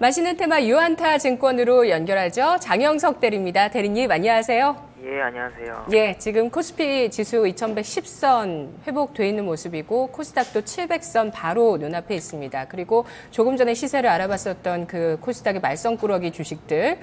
마시는 테마 유안타 증권으로 연결하죠. 장영석 대리입니다. 대리님 안녕하세요. 예, 안녕하세요. 예, 지금 코스피 지수 2110선 회복돼 있는 모습이고 코스닥도 700선 바로 눈앞에 있습니다. 그리고 조금 전에 시세를 알아봤었던 그 코스닥의 말썽꾸러기 주식들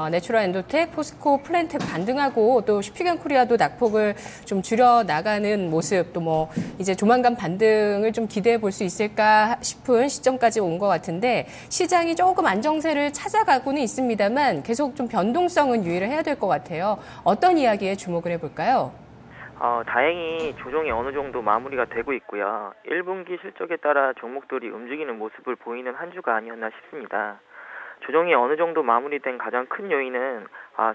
내추럴 엔도텍, 포스코, 플랜텍 반등하고 또 슈피겐 코리아도 낙폭을 좀 줄여 나가는 모습, 또 뭐 이제 조만간 반등을 좀 기대해 볼 수 있을까 싶은 시점까지 온 것 같은데 시장이 조금 안정세를 찾아가고는 있습니다만 계속 좀 변동성은 유의를 해야 될 것 같아요. 어떤 이야기에 주목을 해볼까요? 다행히 조정이 어느 정도 마무리가 되고 있고요. 1분기 실적에 따라 종목들이 움직이는 모습을 보이는 한 주가 아니었나 싶습니다. 조정이 어느 정도 마무리된 가장 큰 요인은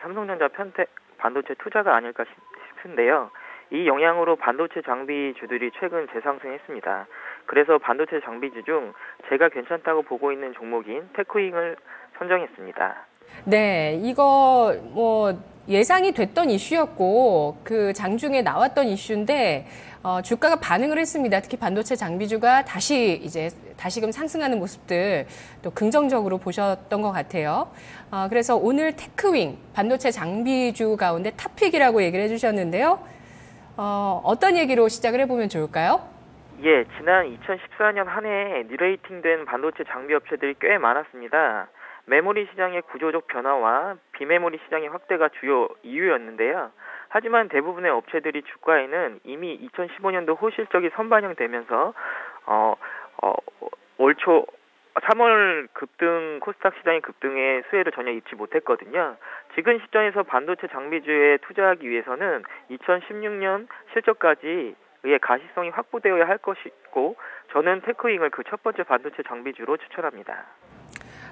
삼성전자 편택 반도체 투자가 아닐까 싶은데요. 이 영향으로 반도체 장비주들이 최근 재상승했습니다. 그래서 반도체 장비주 중 제가 괜찮다고 보고 있는 종목인 테크윙을 선정했습니다. 네, 이거 뭐 예상이 됐던 이슈였고 그 장중에 나왔던 이슈인데 주가가 반응을 했습니다. 특히 반도체 장비주가 다시금 상승하는 모습들 또 긍정적으로 보셨던 것 같아요. 그래서 오늘 테크윙 반도체 장비주 가운데 탑픽이라고 얘기를 해주셨는데요. 어떤 얘기로 시작을 해보면 좋을까요? 예, 지난 2014년 한 해에 리레이팅된 반도체 장비 업체들이 꽤 많았습니다. 메모리 시장의 구조적 변화와 비메모리 시장의 확대가 주요 이유였는데요. 하지만 대부분의 업체들이 주가에는 이미 2015년도 호실적이 선반영되면서 올 초 3월 급등 코스닥 시장의 급등의 수혜를 전혀 입지 못했거든요. 지금 시점에서 반도체 장비주에 투자하기 위해서는 2016년 실적까지 의 가시성이 확보되어야 할 것이고 저는 테크윙을 그 첫 번째 반도체 장비주로 추천합니다.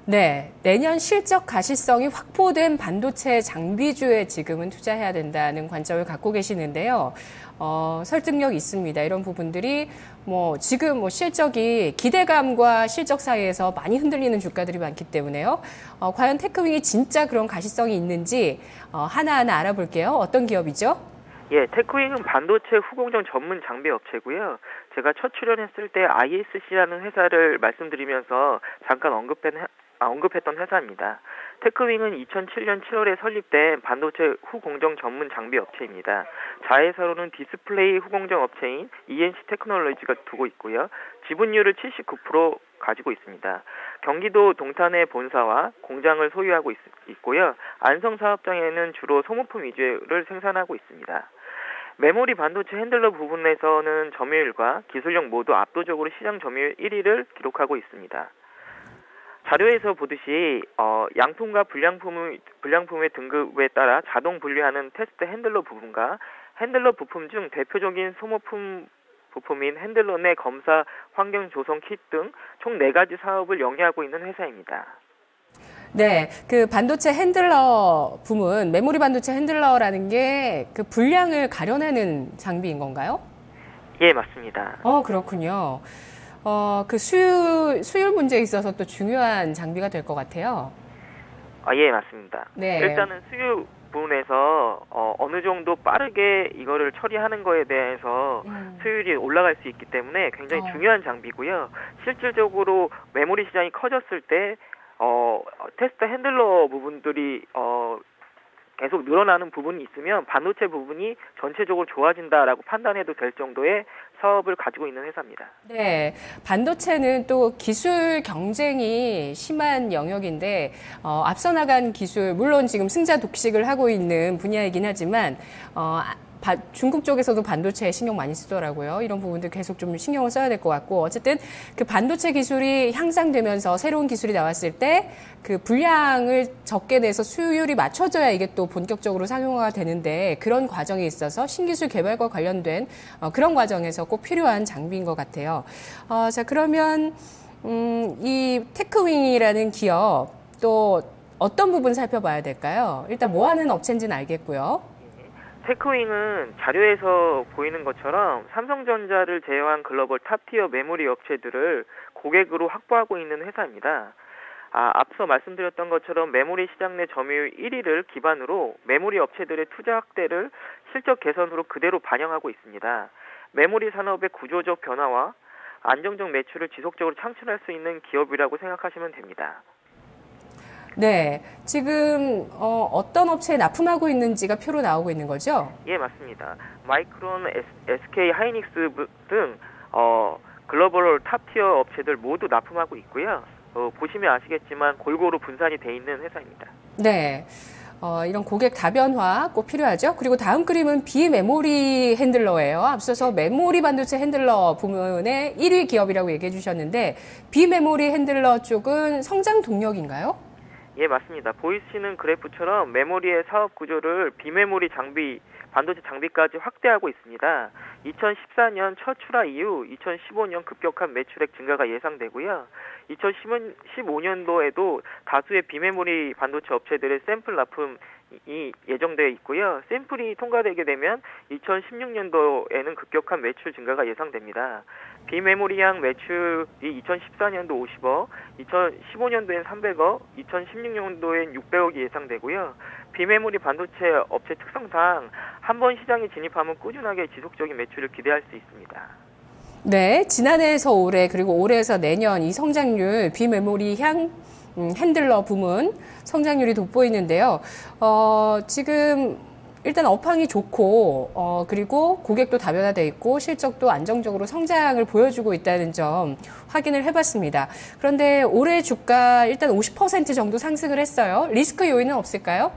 네, 내년 실적 가시성이 확보된 반도체 장비주에 지금은 투자해야 된다는 관점을 갖고 계시는데요. 설득력 있습니다. 이런 부분들이 지금 실적이 기대감과 실적 사이에서 많이 흔들리는 주가들이 많기 때문에요. 과연 테크윙이 진짜 그런 가시성이 있는지 하나하나 알아볼게요. 어떤 기업이죠? 예, 테크윙은 반도체 후공정 전문 장비 업체고요. 제가 첫 출연했을 때 ISC라는 회사를 말씀드리면서 잠깐 언급했던 회사입니다. 테크윙은 2007년 7월에 설립된 반도체 후공정 전문 장비 업체입니다. 자회사로는 디스플레이 후공정 업체인 ENC 테크놀로지가 두고 있고요. 지분율을 79% 가지고 있습니다. 경기도 동탄에 본사와 공장을 소유하고 있고요. 안성 사업장에는 주로 소모품 위주를 생산하고 있습니다. 메모리 반도체 핸들러 부분에서는 점유율과 기술력 모두 압도적으로 시장 점유율 1위를 기록하고 있습니다. 자료에서 보듯이 양품과 불량품의 등급에 따라 자동 분류하는 테스트 핸들러 부분과 핸들러 부품 중 대표적인 소모품 부품인 핸들러 내 검사 환경 조성 킷 등 총 4가지 사업을 영위하고 있는 회사입니다. 네, 그 반도체 핸들러 부문, 메모리 반도체 핸들러라는 게 그 분량을 가려내는 장비인 건가요? 예, 맞습니다. 그렇군요. 그 수율 문제에 있어서 또 중요한 장비가 될 것 같아요. 예, 맞습니다. 네. 일단은 수율 부분에서 어느 정도 빠르게 이거를 처리하는 거에 대해서 수율이 올라갈 수 있기 때문에 굉장히 중요한 장비고요. 실질적으로 메모리 시장이 커졌을 때 테스트 핸들러 부분들이 계속 늘어나는 부분이 있으면 반도체 부분이 전체적으로 좋아진다라고 판단해도 될 정도의 사업을 가지고 있는 회사입니다. 네, 반도체는 또 기술 경쟁이 심한 영역인데 앞서 나간 기술, 물론 지금 승자 독식을 하고 있는 분야이긴 하지만 중국 쪽에서도 반도체에 신경 많이 쓰더라고요. 이런 부분들 계속 좀 신경을 써야 될 것 같고 어쨌든 그 반도체 기술이 향상되면서 새로운 기술이 나왔을 때 그 분량을 적게 내서 수율이 맞춰져야 이게 또 본격적으로 상용화가 되는데 그런 과정에 있어서 신기술 개발과 관련된 그런 과정에서 꼭 필요한 장비인 것 같아요. 자, 그러면 이 테크윙이라는 기업 또 어떤 부분 살펴봐야 될까요? 일단 뭐 하는 업체인지는 알겠고요. 테크윙은 자료에서 보이는 것처럼 삼성전자를 제외한 글로벌 탑티어 메모리 업체들을 고객으로 확보하고 있는 회사입니다. 앞서 말씀드렸던 것처럼 메모리 시장 내 점유율 1위를 기반으로 메모리 업체들의 투자 확대를 실적 개선으로 그대로 반영하고 있습니다. 메모리 산업의 구조적 변화와 안정적 매출을 지속적으로 창출할 수 있는 기업이라고 생각하시면 됩니다. 네. 지금 어떤 업체에 납품하고 있는지가 표로 나오고 있는 거죠? 예, 맞습니다. 마이크론, SK 하이닉스 등 글로벌 탑티어 업체들 모두 납품하고 있고요. 보시면 아시겠지만 골고루 분산이 돼 있는 회사입니다. 네. 이런 고객 다변화 꼭 필요하죠. 그리고 다음 그림은 비메모리 핸들러예요. 앞서서 메모리 반도체 핸들러 부문의 1위 기업이라고 얘기해 주셨는데 비메모리 핸들러 쪽은 성장 동력인가요? 예, 맞습니다. 보이시는 그래프처럼 메모리의 사업 구조를 비메모리 장비, 반도체 장비까지 확대하고 있습니다. 2014년 첫 출하 이후 2015년 급격한 매출액 증가가 예상되고요. 2015년도에도 다수의 비메모리 반도체 업체들의 샘플 납품이 예정되어 있고요. 샘플이 통과되게 되면 2016년도에는 급격한 매출 증가가 예상됩니다. 비메모리향 매출이 2014년도 50억, 2015년도엔 300억, 2016년도엔 600억이 예상되고요. 비메모리 반도체 업체 특성상 한 번 시장에 진입하면 꾸준하게 지속적인 매출을 기대할 수 있습니다. 네, 지난해에서 올해 그리고 올해에서 내년 이 성장률 비메모리 향 핸들러 부문 성장률이 돋보이는데요. 지금 일단 업황이 좋고 그리고 고객도 다변화돼 있고 실적도 안정적으로 성장을 보여주고 있다는 점 확인을 해봤습니다. 그런데 올해 주가 일단 50% 정도 상승을 했어요. 리스크 요인은 없을까요?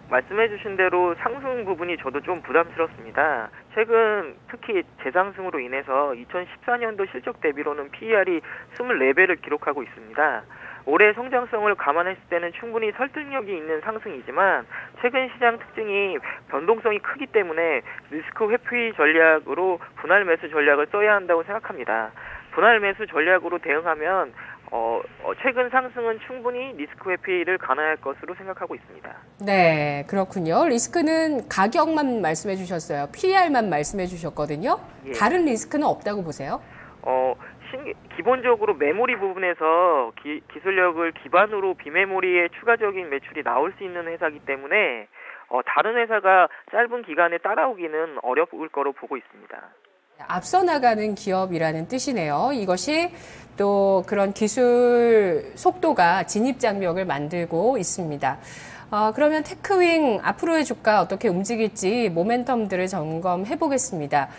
말씀해 주신 대로 상승 부분이 저도 좀 부담스럽습니다. 최근 특히 재상승으로 인해서 2014년도 실적 대비로는 PER이 24배를 기록하고 있습니다. 올해 성장성을 감안했을 때는 충분히 설득력이 있는 상승이지만 최근 시장 특징이 변동성이 크기 때문에 리스크 회피 전략으로 분할 매수 전략을 써야 한다고 생각합니다. 분할 매수 전략으로 대응하면 최근 상승은 충분히 리스크 회피를 가능할 것으로 생각하고 있습니다. 네, 그렇군요. 리스크는 가격만 말씀해 주셨어요. PER만 말씀해 주셨거든요. 예. 다른 리스크는 없다고 보세요? 기본적으로 메모리 부분에서 기술력을 기반으로 비메모리의 추가적인 매출이 나올 수 있는 회사이기 때문에 다른 회사가 짧은 기간에 따라오기는 어려울 거로 보고 있습니다. 앞서 나가는 기업이라는 뜻이네요. 이것이 또 그런 기술 속도가 진입 장벽을 만들고 있습니다. 그러면 테크윙 앞으로의 주가 어떻게 움직일지 모멘텀들을 점검해 보겠습니다.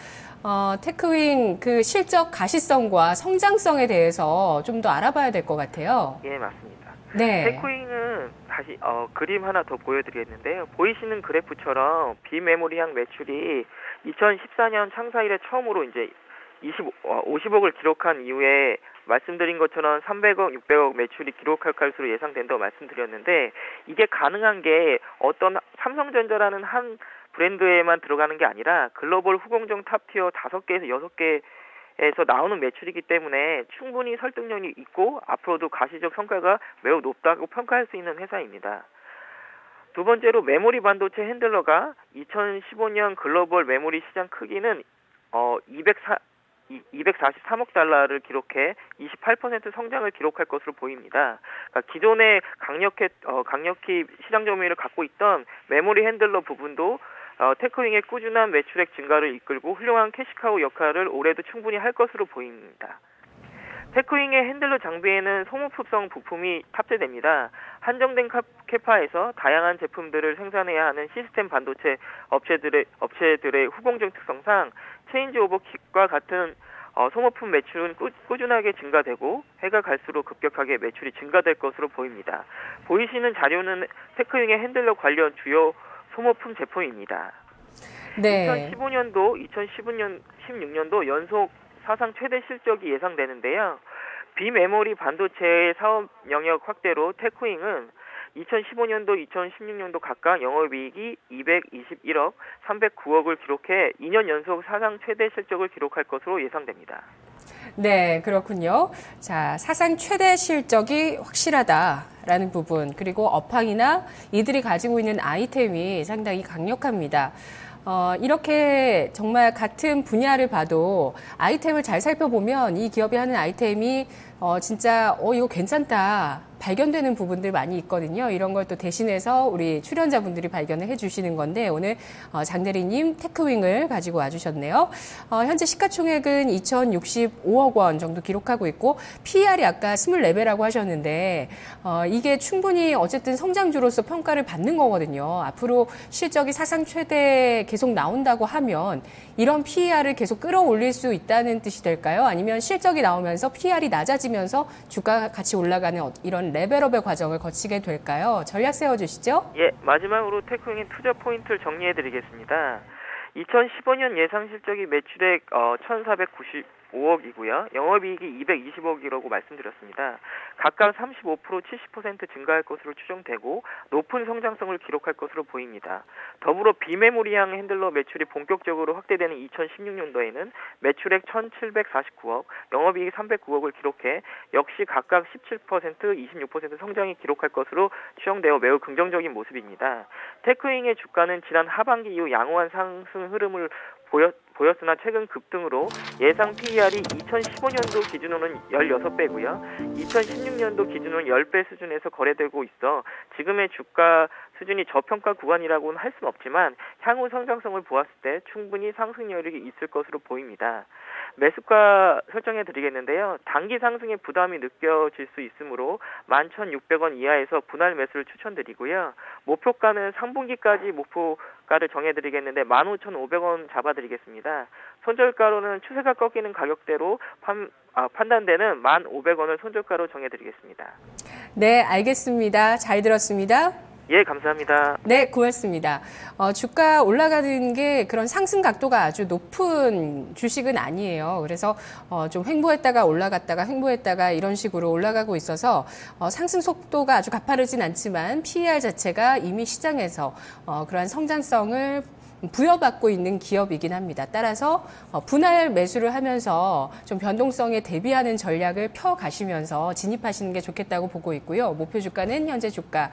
테크윙 그 실적 가시성과 성장성에 대해서 좀 더 알아봐야 될 것 같아요. 예, 맞습니다. 네. 테크윙은 다시 그림 하나 더 보여드리겠는데요. 보이시는 그래프처럼 비메모리향 매출이 2014년 창사 이래 처음으로 이제 50억을 기록한 이후에 말씀드린 것처럼 300억, 600억 매출이 기록할 것으로 예상된다고 말씀드렸는데 이게 가능한 게 어떤 삼성전자라는 한 브랜드에만 들어가는 게 아니라 글로벌 후공정 탑티어 5개에서 6개에서 나오는 매출이기 때문에 충분히 설득력이 있고 앞으로도 가시적 성과가 매우 높다고 평가할 수 있는 회사입니다. 두 번째로 메모리 반도체 핸들러가 2015년 글로벌 메모리 시장 크기는 243억 달러를 기록해 28% 성장을 기록할 것으로 보입니다. 그러니까 기존에 강력히 시장 점유율을 갖고 있던 메모리 핸들러 부분도 테크윙의 꾸준한 매출액 증가를 이끌고 훌륭한 캐시카우 역할을 올해도 충분히 할 것으로 보입니다. 테크윙의 핸들러 장비에는 소모품성 부품이 탑재됩니다. 한정된 캐파에서 다양한 제품들을 생산해야 하는 시스템 반도체 업체들의 후공정 특성상 체인지오버 킷과 같은 소모품 매출은 꾸준하게 증가되고 해가 갈수록 급격하게 매출이 증가될 것으로 보입니다. 보이시는 자료는 테크윙의 핸들러 관련 주요 소모품 제품입니다. 네. 2015년도, 2016년도 연속 사상 최대 실적이 예상되는데요. 비메모리 반도체의 사업 영역 확대로 테크윙은 2015년도, 2016년도 각각 영업이익이 221억, 309억을 기록해 2년 연속 사상 최대 실적을 기록할 것으로 예상됩니다. 네, 그렇군요. 자, 사상 최대 실적이 확실하다라는 부분, 그리고 업황이나 이들이 가지고 있는 아이템이 상당히 강력합니다. 이렇게 정말 같은 분야를 봐도 아이템을 잘 살펴보면 이 기업이 하는 아이템이 진짜 이거 괜찮다. 발견되는 부분들 많이 있거든요. 이런 걸 또 대신해서 우리 출연자분들이 발견을 해주시는 건데 오늘 장 대리님 테크윙을 가지고 와주셨네요. 현재 시가총액은 2,065억 원 정도 기록하고 있고 PER이 아까 24배라고 하셨는데 이게 충분히 어쨌든 성장주로서 평가를 받는 거거든요. 앞으로 실적이 사상 최대 계속 나온다고 하면 이런 PER을 계속 끌어올릴 수 있다는 뜻이 될까요? 아니면 실적이 나오면서 PER이 낮아지면서 주가가 같이 올라가는 이런 레벨업의 과정을 거치게 될까요? 전략 세워주시죠. 예, 마지막으로 테크윙의 투자 포인트를 정리해드리겠습니다. 2015년 예상 실적이 매출액 1,495억이고요. 영업이익이 220억이라고 말씀드렸습니다. 각각 35%, 70% 증가할 것으로 추정되고 높은 성장성을 기록할 것으로 보입니다. 더불어 비메모리형 핸들러 매출이 본격적으로 확대되는 2016년도에는 매출액 1,749억, 영업이익 309억을 기록해 역시 각각 17%, 26% 성장이 기록할 것으로 추정되어 매우 긍정적인 모습입니다. 테크윙의 주가는 지난 하반기 이후 양호한 상승 흐름을 보였으나 최근 급등으로 예상 PER이 2015년도 기준으로는 16배고요. 2016년도 기준으로는 10배 수준에서 거래되고 있어 지금의 주가 수준이 저평가 구간이라고는 할 수는 없지만 향후 성장성을 보았을 때 충분히 상승 여력이 있을 것으로 보입니다. 매수가 설정해 드리겠는데요. 단기 상승의 부담이 느껴질 수 있으므로 11,600원 이하에서 분할 매수를 추천드리고요. 목표가는 상분기까지 목표가를 정해드리겠는데 15,500원 잡아드리겠습니다. 손절가로는 추세가 꺾이는 가격대로 판단되는 1,500원을 손절가로 정해드리겠습니다. 네, 알겠습니다. 잘 들었습니다. 예, 감사합니다. 네, 고맙습니다. 주가 올라가는 게 그런 상승 각도가 아주 높은 주식은 아니에요. 그래서 좀 횡보했다가 올라갔다가 횡보했다가 이런 식으로 올라가고 있어서 상승 속도가 아주 가파르진 않지만 PER 자체가 이미 시장에서 그러한 성장성을 부여받고 있는 기업이긴 합니다. 따라서 분할 매수를 하면서 좀 변동성에 대비하는 전략을 펴가시면서 진입하시는 게 좋겠다고 보고 있고요. 목표 주가는 현재 주가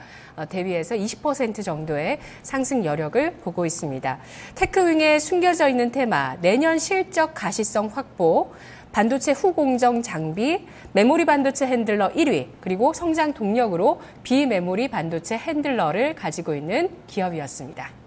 대비해서 20% 정도의 상승 여력을 보고 있습니다. 테크윙에 숨겨져 있는 테마, 내년 실적 가시성 확보, 반도체 후공정 장비, 메모리 반도체 핸들러 1위, 그리고 성장 동력으로 비메모리 반도체 핸들러를 가지고 있는 기업이었습니다.